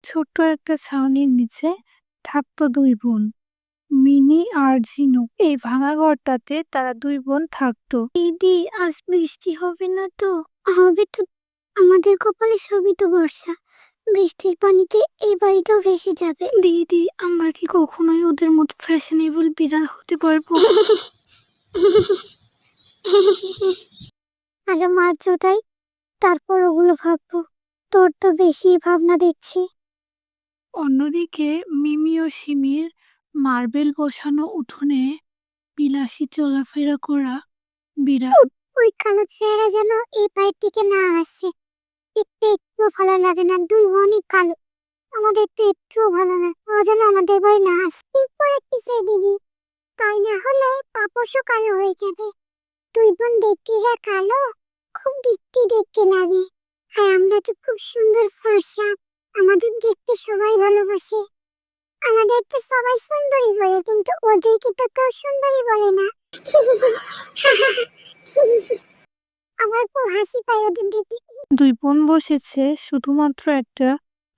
ছোট্ট একটা ছাউনির নিচে থাকতো দুই বোন, মিনি আর ঝিনু। এই ভাঙা ঘরটাতে তারা দুই বোন থাকতো। দিদি, আজ বৃষ্টি হবে না তো? হবে তো, আমাদের কপালে সবই তো বর্ষা। বৃষ্টির পানিতে এই বাড়িটাও ভেসে যাবে। দিদি, আমরা কি কখনোই ওদের মতো ফ্যাশনেবল বিড়াল হতে পারবো? আগে মাছ জোটাই, তারপর ওগুলো ভাববো। তোর তো বেশি ভাবনা দেখছি। অন্যদিকে মিমি ও সিমির মার্বেল বসানো উঠোনে বিলাসী চলাফেরা করা বিড়াল। ওই কালো ছেলেরা যেন এই বাড়ির দিকে না আসে। দেখতে একটু ভালো লাগে না, দুই বোনই কালো। আমাদের তো একটুও ভালো না, ও যেন আমাদের বাড়ি না আসে। ঠিক বলেছিস দিদি, তাই না হলে পাপসও কালো হয়ে যাবে। দুই বোন দেখতে যা কালো, খুব দেখতে দেখতে লাগে। আর আমরা তো খুব সুন্দর ফর্সা, আমাদের দেখতে সবাই ভালোবাসে। আমাদের তো সবাই সুন্দরী বলে, কিন্তু ওদেরকে তো কেউ সুন্দরী বলে না। আমার খুব হাসি পায় ওদের দেখে। দুই বোন বসেছে শুধুমাত্র একটা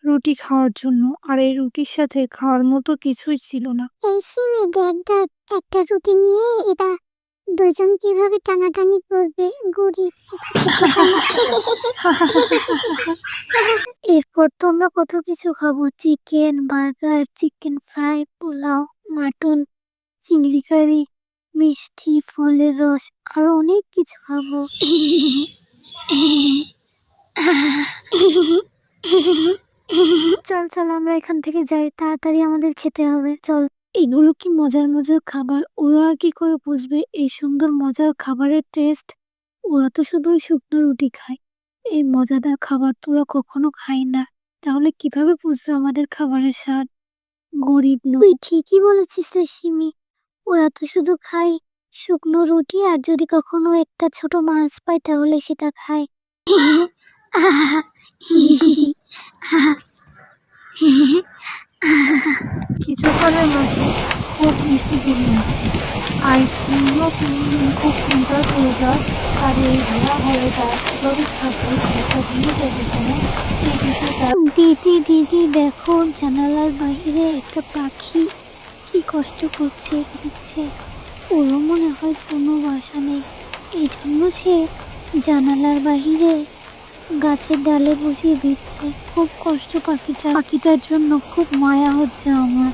রুটি খাওয়ার জন্য, আর এই রুটির সাথে খাওয়ার মতো কিছুই ছিল না। এই সিমি, দেখ দেখ, একটা রুটি নিয়ে এরা দুজন কিভাবে টানাটানি করবে। গরিব, এরপর তো আমরা কত কিছু খাবো, chicken burger, chicken fry, pulao, mutton, চিংড়ি কারি, মিষ্টি, ফলের রস, আরো অনেক কিছু খাবো। চল চল, আমরা এখান থেকে যাই, তাড়াতাড়ি আমাদের খেতে হবে, চল। এগুলো কি মজার মজার খাবার, ওরা আর কি করে বুঝবে এই সুন্দর মজার খাবারের টেস্ট? ওরা তো শুধু শুকনো রুটি খায়, এই মজাদার খাবার তো ওরা কখনো খায় না। তাহলে কিভাবে বুঝবে আমাদের খাবারের স্বাদ? গরিব লোক। তুই ঠিকই বলেছিস রে সিমি, ওরা তো শুধু খায় শুকনো রুটি, আর যদি কখনো একটা ছোট মাছ পায় তাহলে সেটা খায়। কিছুক্ষণের মধ্যে খুব বৃষ্টি জেনে আসে, আর সিংহ খুব চিন্তায় পড়ে যায়। আর এই ভাড়া হয়ে তার কিভাবে থাকবে, একটা ভিড়ে যাবে কেন, এই বিষয়টা। দিদি দিদি, দেখো জানালার বাইরে একটা পাখি কি কষ্ট করছে, দিচ্ছে। ওরও মনে হয় কোনো বাসা নেই, এই জন্য সে জানালার বাহিরে গাছের ডালে বসে ভিজছে। খুব কষ্ট পাখিটার জন্য খুব মায়া হচ্ছে আমার।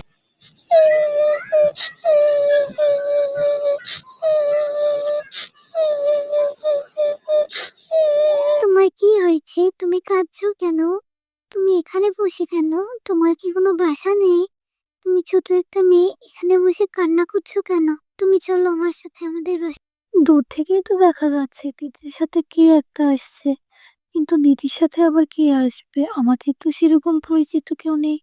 তোমার কি হয়েছে? তুমি কাঁদছো কেন? তুমি এখানে বসে কেন? তোমার কি কোনো বাসা নেই? তুমি ছোট একটা মেয়ে এখানে বসে কান্না করছো কেন? তুমি চলো আমার সাথে আমাদের বাসা। দূর থেকেই তো দেখা যাচ্ছে দিদির সাথে কে একটা আসছে, কিন্তু দিদির সাথে আবার কে আসবে? আমাদের তো সেরকম পরিচিত কেউ নেই।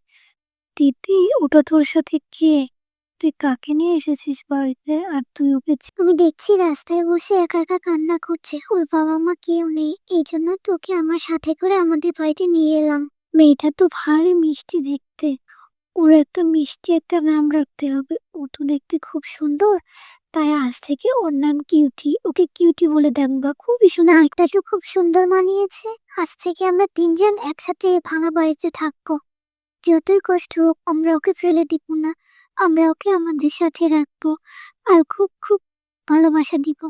দিদি, ওটা তোর সাথে কে? তুই কাকে নিয়ে এসেছিস বাড়িতে? আর তুই ওকে আমি দেখছি রাস্তায় বসে একা একা কান্না করছে, ওর বাবা মা কেউ নেই, এই জন্য তোকে আমার সাথে করে আমাদের বাড়িতে নিয়ে এলাম। মেয়েটা তো ভারী মিষ্টি দেখতে, ওর একটা মিষ্টি একটা নাম রাখতে হবে। ও তো দেখতে খুব সুন্দর, তাই আজ থেকে ওর নাম কিউটি। ওকে কিউটি বলে ডাকবা, খুবই সুন্দর। নামটা তো খুব সুন্দর মানিয়েছে। আজ থেকে আমরা তিনজন একসাথে ভাঙা বাড়িতে থাকবো। যতই কষ্ট হোক আমরা ওকে ফেলে দিব না, আমরা ওকে আমাদের সাথে রাখবো, আর খুব খুব ভালোবাসা দিব।